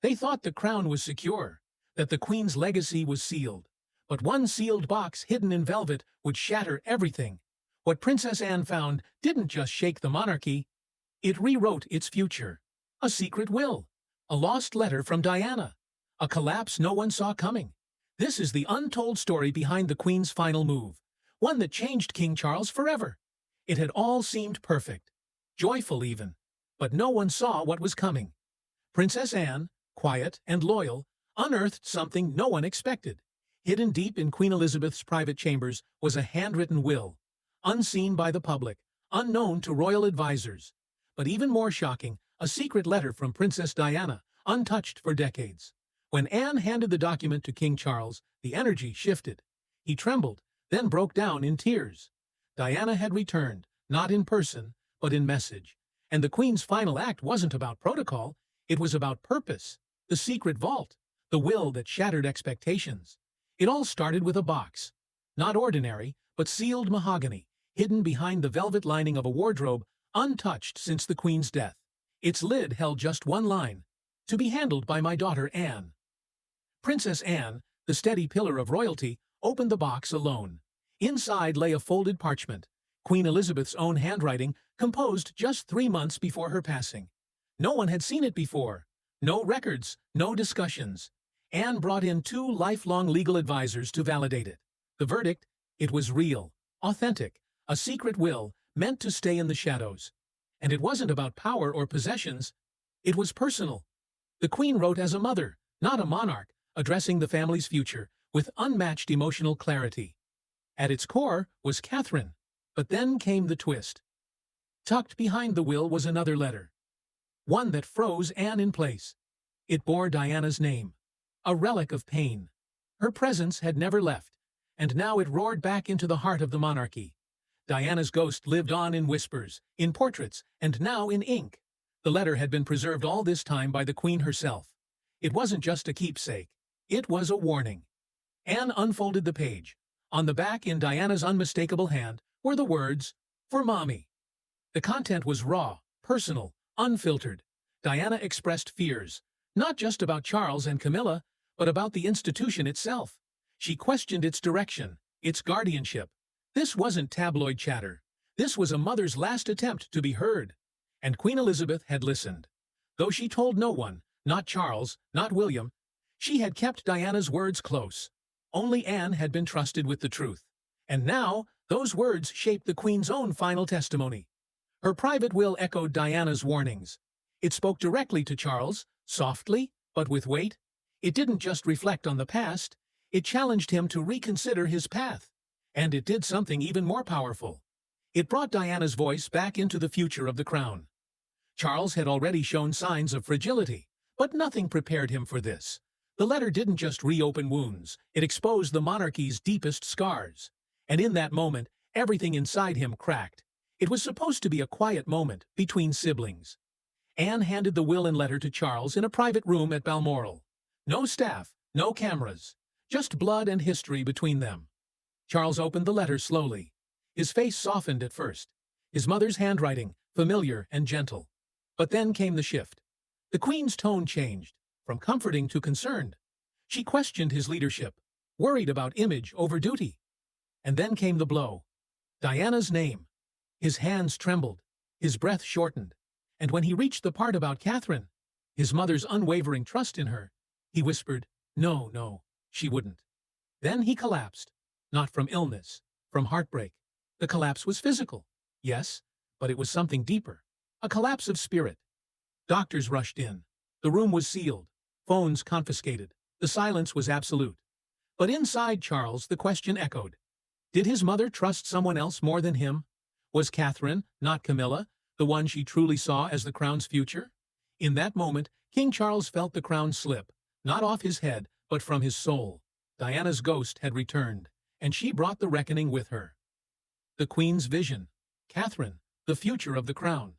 They thought the crown was secure, that the Queen's legacy was sealed. But one sealed box hidden in velvet would shatter everything. What Princess Anne found didn't just shake the monarchy, it rewrote its future. A secret will, a lost letter from Diana, a collapse no one saw coming. This is the untold story behind the Queen's final move, one that changed King Charles forever. It had all seemed perfect, joyful even, but no one saw what was coming. Princess Anne, quiet and loyal, unearthed something no one expected. Hidden deep in Queen Elizabeth's private chambers was a handwritten will, unseen by the public, unknown to royal advisors. But even more shocking, a secret letter from Princess Diana, untouched for decades. When Anne handed the document to King Charles, the energy shifted. He trembled, then broke down in tears. Diana had returned, not in person, but in message. And the Queen's final act wasn't about protocol, it was about purpose. The secret vault, the will that shattered expectations. It all started with a box. Not ordinary, but sealed mahogany, hidden behind the velvet lining of a wardrobe, untouched since the Queen's death. Its lid held just one line: "To be handled by my daughter Anne." Princess Anne, the steady pillar of royalty, opened the box alone. Inside lay a folded parchment, Queen Elizabeth's own handwriting, composed just 3 months before her passing. No one had seen it before. No records, no discussions. Anne brought in 2 lifelong legal advisors to validate it. The verdict? It was real, authentic, a secret will meant to stay in the shadows. And it wasn't about power or possessions. It was personal. The Queen wrote as a mother, not a monarch, addressing the family's future with unmatched emotional clarity. At its core was Catherine. But then came the twist. Tucked behind the will was another letter. One that froze Anne in place. It bore Diana's name. A relic of pain. Her presence had never left, and now it roared back into the heart of the monarchy. Diana's ghost lived on in whispers, in portraits, and now in ink. The letter had been preserved all this time by the Queen herself. It wasn't just a keepsake. It was a warning. Anne unfolded the page. On the back, in Diana's unmistakable hand, were the words, "For Mommy." The content was raw, personal, unfiltered. Diana expressed fears, not just about Charles and Camilla, but about the institution itself. She questioned its direction, its guardianship. This wasn't tabloid chatter. This was a mother's last attempt to be heard. And Queen Elizabeth had listened. Though she told no one, not Charles, not William, she had kept Diana's words close. Only Anne had been trusted with the truth. And now, those words shaped the Queen's own final testimony. Her private will echoed Diana's warnings. It spoke directly to Charles, softly, but with weight. It didn't just reflect on the past, it challenged him to reconsider his path. And it did something even more powerful. It brought Diana's voice back into the future of the crown. Charles had already shown signs of fragility, but nothing prepared him for this. The letter didn't just reopen wounds, it exposed the monarchy's deepest scars. And in that moment, everything inside him cracked. It was supposed to be a quiet moment between siblings. Anne handed the will and letter to Charles in a private room at Balmoral. No staff, no cameras, just blood and history between them. Charles opened the letter slowly. His face softened at first. His mother's handwriting, familiar and gentle. But then came the shift. The Queen's tone changed, from comforting to concerned. She questioned his leadership, worried about image over duty. And then came the blow. Diana's name. His hands trembled, his breath shortened. And when he reached the part about Catherine, his mother's unwavering trust in her, he whispered, no, she wouldn't. Then he collapsed, not from illness, from heartbreak. The collapse was physical, yes, but it was something deeper, a collapse of spirit. Doctors rushed in. The room was sealed, phones confiscated. The silence was absolute. But inside Charles, the question echoed. Did his mother trust someone else more than him? Was Catherine, not Camilla, the one she truly saw as the crown's future? In that moment, King Charles felt the crown slip, not off his head, but from his soul. Diana's ghost had returned, and she brought the reckoning with her. The Queen's vision. Catherine, the future of the crown.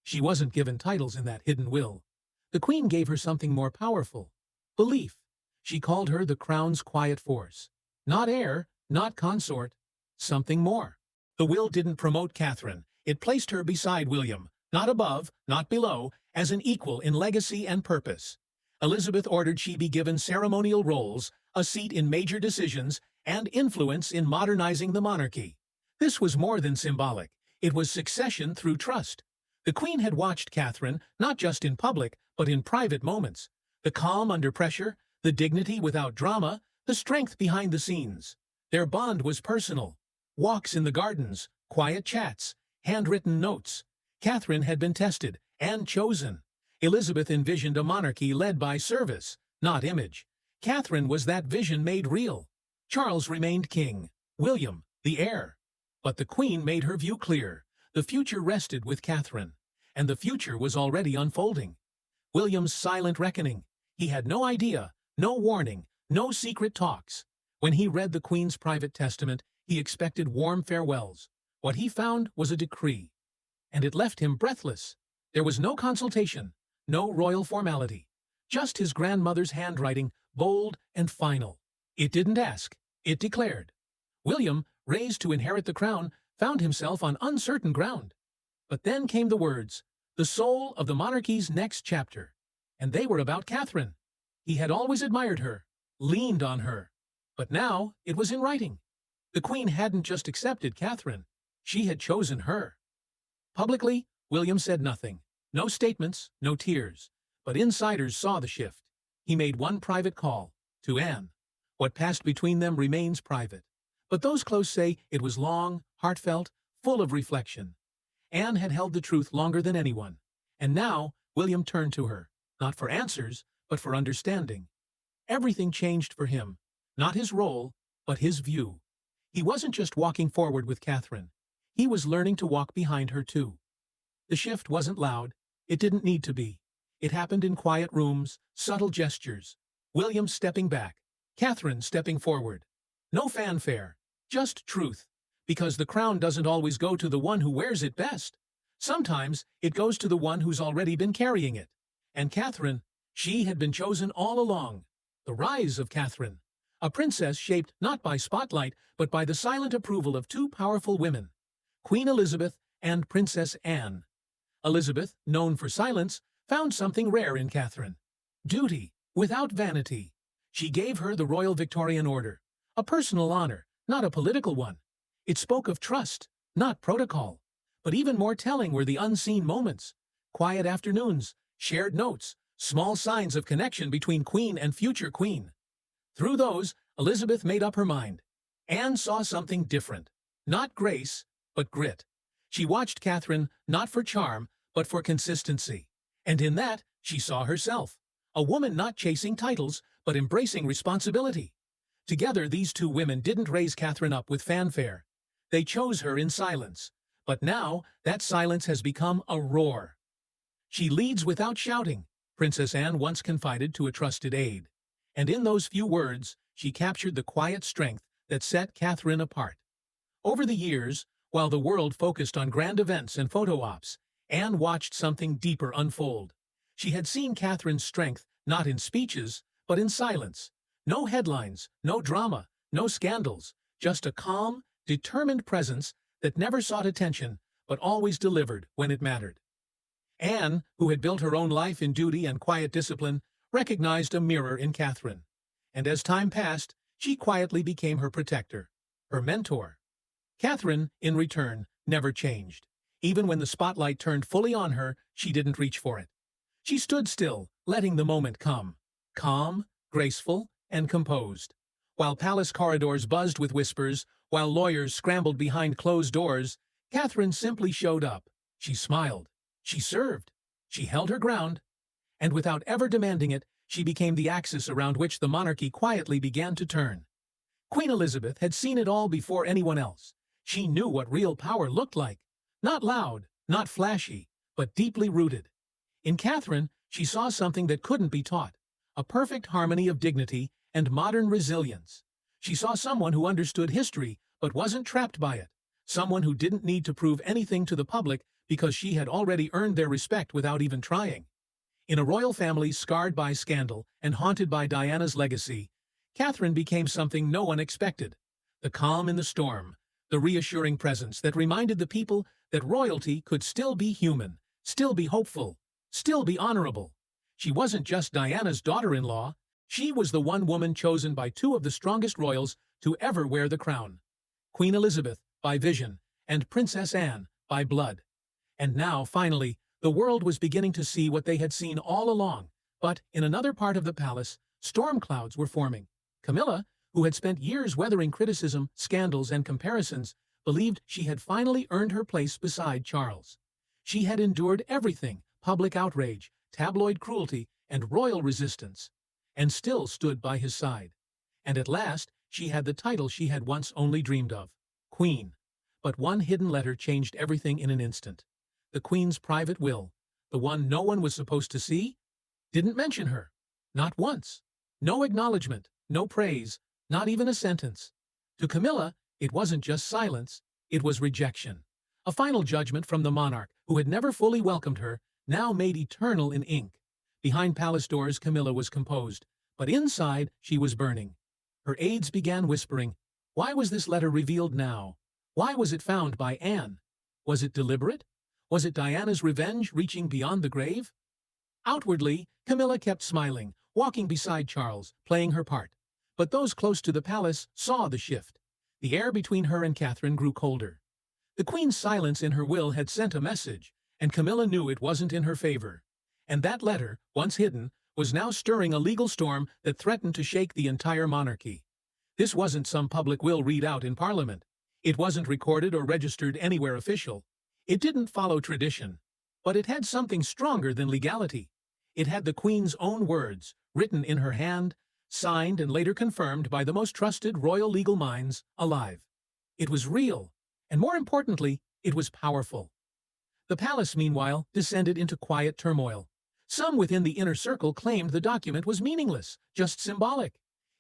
She wasn't given titles in that hidden will. The Queen gave her something more powerful. Belief. She called her the crown's quiet force. Not heir, not consort. Something more. The will didn't promote Catherine. It placed her beside William, not above, not below, as an equal in legacy and purpose. Elizabeth ordered she be given ceremonial roles, a seat in major decisions, and influence in modernizing the monarchy. This was more than symbolic. It was succession through trust. The Queen had watched Catherine, not just in public, but in private moments. The calm under pressure, the dignity without drama, the strength behind the scenes. Their bond was personal. Walks in the gardens, quiet chats, handwritten notes. Catherine had been tested and chosen. Elizabeth envisioned a monarchy led by service, not image. Catherine was that vision made real. Charles remained king, William, the heir. But the Queen made her view clear. The future rested with Catherine, and the future was already unfolding. William's silent reckoning. He had no idea, no warning, no secret talks. When he read the Queen's private testament, he expected warm farewells. What he found was a decree, and it left him breathless. There was no consultation, no royal formality, just his grandmother's handwriting, bold and final. It didn't ask, it declared. William, raised to inherit the crown, found himself on uncertain ground. But then came the words, the soul of the monarchy's next chapter. And they were about Catherine. He had always admired her, leaned on her. But now it was in writing. The Queen hadn't just accepted Catherine. She had chosen her. Publicly, William said nothing. No statements, no tears. But insiders saw the shift. He made one private call, to Anne. What passed between them remains private. But those close say it was long, heartfelt, full of reflection. Anne had held the truth longer than anyone. And now, William turned to her, not for answers, but for understanding. Everything changed for him. Not his role, but his view. He wasn't just walking forward with Catherine. He was learning to walk behind her too. The shift wasn't loud. It didn't need to be. It happened in quiet rooms, subtle gestures. William stepping back, Catherine stepping forward. No fanfare, just truth. Because the crown doesn't always go to the one who wears it best. Sometimes it goes to the one who's already been carrying it. And Catherine, she had been chosen all along. The rise of Catherine. A princess shaped not by spotlight, but by the silent approval of two powerful women, Queen Elizabeth and Princess Anne. Elizabeth, known for silence, found something rare in Catherine. Duty, without vanity. She gave her the Royal Victorian Order, a personal honor, not a political one. It spoke of trust, not protocol. But even more telling were the unseen moments. Quiet afternoons, shared notes, small signs of connection between Queen and future Queen. Through those, Elizabeth made up her mind. Anne saw something different. Not grace, but grit. She watched Catherine not for charm, but for consistency. And in that, she saw herself. A woman not chasing titles, but embracing responsibility. Together, these two women didn't raise Catherine up with fanfare. They chose her in silence. But now, that silence has become a roar. She leads without shouting, Princess Anne once confided to a trusted aide. And in those few words, she captured the quiet strength that set Catherine apart. Over the years, while the world focused on grand events and photo ops, Anne watched something deeper unfold. She had seen Catherine's strength not in speeches, but in silence. No headlines, no drama, no scandals, just a calm, determined presence that never sought attention, but always delivered when it mattered. Anne, who had built her own life in duty and quiet discipline, recognized a mirror in Catherine. And as time passed, she quietly became her protector, her mentor. Catherine, in return, never changed. Even when the spotlight turned fully on her, she didn't reach for it. She stood still, letting the moment come. Calm, graceful, and composed. While palace corridors buzzed with whispers, while lawyers scrambled behind closed doors, Catherine simply showed up. She smiled. She served. She held her ground. And without ever demanding it, she became the axis around which the monarchy quietly began to turn. Queen Elizabeth had seen it all before anyone else. She knew what real power looked like. Not loud, not flashy, but deeply rooted. In Catherine, she saw something that couldn't be taught. A perfect harmony of dignity and modern resilience. She saw someone who understood history but wasn't trapped by it. Someone who didn't need to prove anything to the public because she had already earned their respect without even trying. In a royal family scarred by scandal and haunted by Diana's legacy, Catherine became something no one expected. The calm in the storm, the reassuring presence that reminded the people that royalty could still be human, still be hopeful, still be honorable. She wasn't just Diana's daughter-in-law, she was the one woman chosen by two of the strongest royals to ever wear the crown. Queen Elizabeth, by vision, and Princess Anne, by blood. And now, finally, the world was beginning to see what they had seen all along. But, in another part of the palace, storm clouds were forming. Camilla, who had spent years weathering criticism, scandals, and comparisons, believed she had finally earned her place beside Charles. She had endured everything, public outrage, tabloid cruelty, and royal resistance, and still stood by his side. And at last, she had the title she had once only dreamed of, Queen. But one hidden letter changed everything in an instant. The Queen's private will, the one no one was supposed to see, didn't mention her. Not once. No acknowledgement, no praise, not even a sentence. To Camilla, it wasn't just silence, it was rejection. A final judgment from the monarch, who had never fully welcomed her, now made eternal in ink. Behind palace doors, Camilla was composed, but inside she was burning. Her aides began whispering, why was this letter revealed now? Why was it found by Anne? Was it deliberate? Was it Diana's revenge reaching beyond the grave? Outwardly, Camilla kept smiling, walking beside Charles, playing her part. But those close to the palace saw the shift. The air between her and Catherine grew colder. The Queen's silence in her will had sent a message, and Camilla knew it wasn't in her favor. And that letter, once hidden, was now stirring a legal storm that threatened to shake the entire monarchy. This wasn't some public will read out in Parliament. It wasn't recorded or registered anywhere official. It didn't follow tradition. But it had something stronger than legality. It had the Queen's own words, written in her hand, signed and later confirmed by the most trusted royal legal minds alive. It was real, and more importantly, it was powerful. The palace, meanwhile, descended into quiet turmoil. Some within the inner circle claimed the document was meaningless, just symbolic.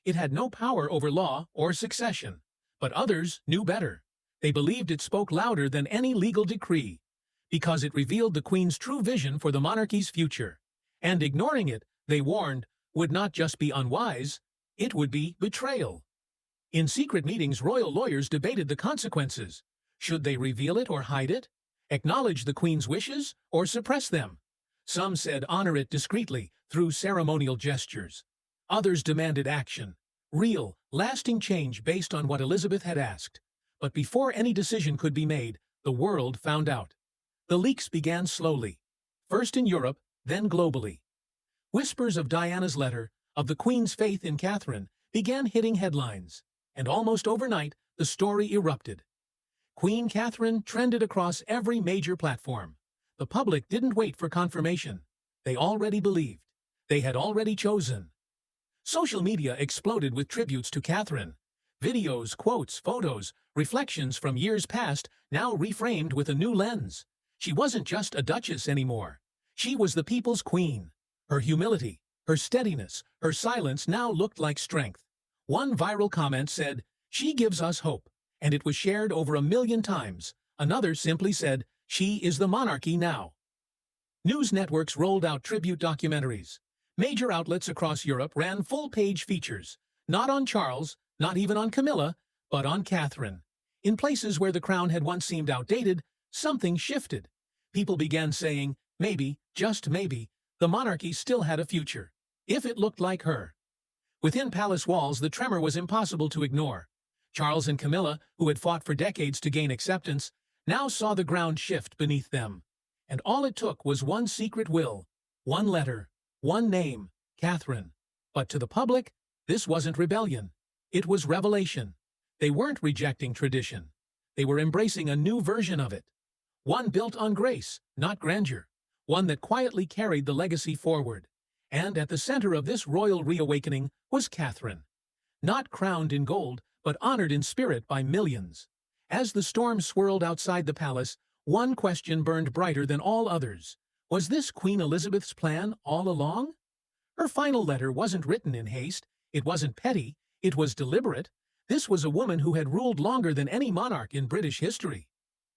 It had no power over law or succession. But others knew better. They believed it spoke louder than any legal decree, because it revealed the Queen's true vision for the monarchy's future. And ignoring it, they warned, would not just be unwise, it would be betrayal. In secret meetings, royal lawyers debated the consequences. Should they reveal it or hide it? Acknowledge the Queen's wishes or suppress them? Some said honor it discreetly, through ceremonial gestures. Others demanded action, real, lasting change based on what Elizabeth had asked. But before any decision could be made, the world found out. The leaks began slowly, first in Europe, then globally. Whispers of Diana's letter, of the Queen's faith in Catherine, began hitting headlines, and almost overnight, the story erupted. Queen Catherine trended across every major platform. The public didn't wait for confirmation. They already believed. They had already chosen. Social media exploded with tributes to Catherine. Videos, quotes, photos, reflections from years past, now reframed with a new lens. She wasn't just a duchess anymore. She was the people's queen. Her humility, her steadiness, her silence now looked like strength. One viral comment said, "She gives us hope," and it was shared over 1 million times. Another simply said, "She is the monarchy now." News networks rolled out tribute documentaries. Major outlets across Europe ran full-page features, not on Charles, not even on Camilla, but on Catherine. In places where the crown had once seemed outdated, something shifted. People began saying, maybe, just maybe, the monarchy still had a future, if it looked like her. Within palace walls, the tremor was impossible to ignore. Charles and Camilla, who had fought for decades to gain acceptance, now saw the ground shift beneath them. And all it took was one secret will, one letter, one name, Catherine. But to the public, this wasn't rebellion. It was revelation. They weren't rejecting tradition. They were embracing a new version of it. One built on grace, not grandeur. One that quietly carried the legacy forward. And at the center of this royal reawakening was Catherine. Not crowned in gold, but honored in spirit by millions. As the storm swirled outside the palace, one question burned brighter than all others. Was this Queen Elizabeth's plan all along? Her final letter wasn't written in haste. It wasn't petty. It was deliberate. This was a woman who had ruled longer than any monarch in British history.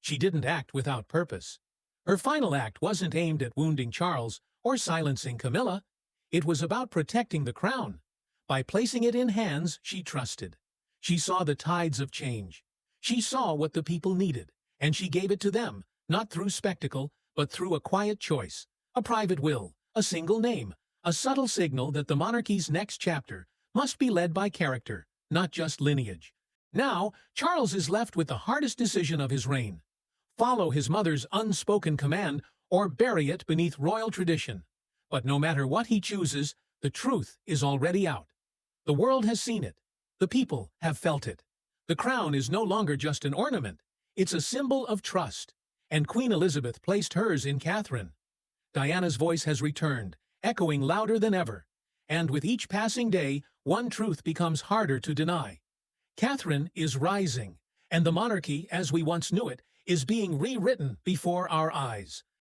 She didn't act without purpose. Her final act wasn't aimed at wounding Charles or silencing Camilla. It was about protecting the crown. By placing it in hands she trusted. She saw the tides of change. She saw what the people needed, and she gave it to them, not through spectacle, but through a quiet choice, a private will, a single name, a subtle signal that the monarchy's next chapter must be led by character, not just lineage. Now, Charles is left with the hardest decision of his reign: follow his mother's unspoken command or bury it beneath royal tradition. But no matter what he chooses, the truth is already out. The world has seen it. The people have felt it. The crown is no longer just an ornament. It's a symbol of trust. And Queen Elizabeth placed hers in Catherine. Diana's voice has returned, echoing louder than ever. And with each passing day, one truth becomes harder to deny. Catherine is rising, and the monarchy, as we once knew it, is being rewritten before our eyes.